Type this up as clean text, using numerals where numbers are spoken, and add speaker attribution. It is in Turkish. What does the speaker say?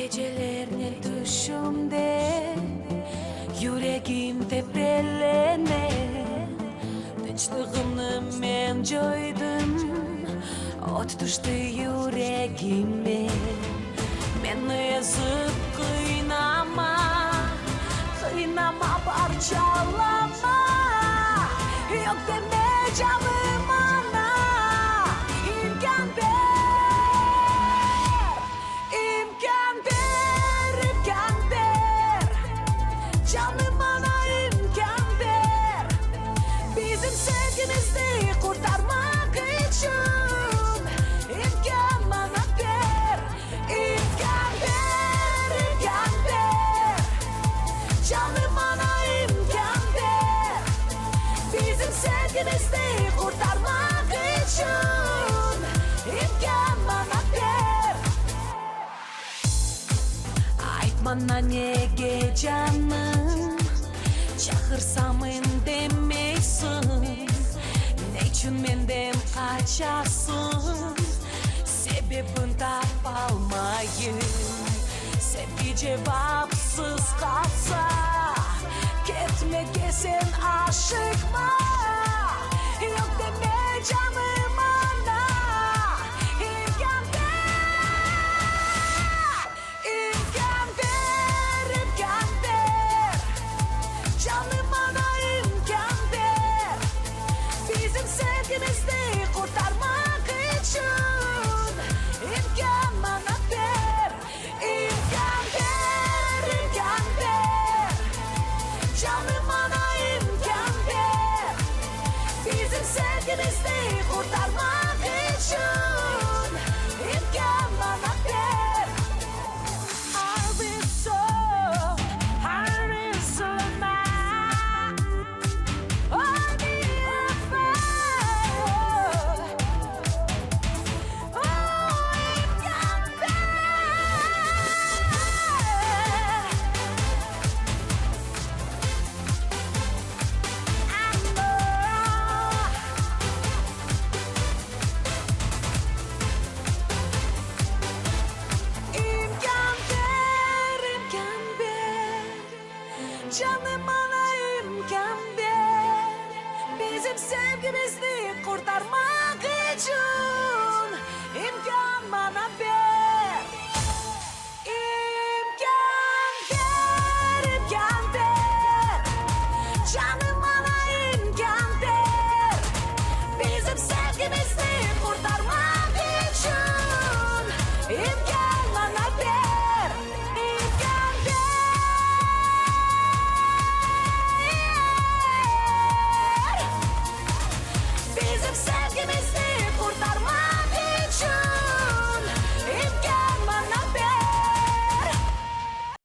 Speaker 1: Gecelerine düşümde yüreğim tepelene, tinçligimni men joydum, ot düştü yüreğime. Meni ezip kıynama, kıynama, parçalama. Yok deme canım ana, imkan ver, imkan ver, imkan ver. Canım ana imkan ver, bizim sevgimizi kurtarmak için. İmkan bana ver, imkan ver, imkan ver. Canım ana imkan ver, bizim sevgimizi kurtarmak için. İmkan bana ver. Aytmana nege canım, çağırsam indemeysin. Ne için menden kaçasın, sebebin tapalmayın. Sevgi cevapsız kalsa, ketme sen aşıkma. Yok deme canım ana, imkan ver, imkan ver, imkan ver. Canım ana imkan ver, bizim sevgimizi kurtarmak için. İmkan bana ver, imkan ver, imkan ver. Canım ana imkan ver, bizim sevgimizi kurtarmak için. İmkan bana ver. I'll be so, I'll be so mad. I'll be afraid. Oh, imkan ver, imkan ver. Canım ana imkan ver, bizim sevgimizi kurtarmak için. İmkan bana ver.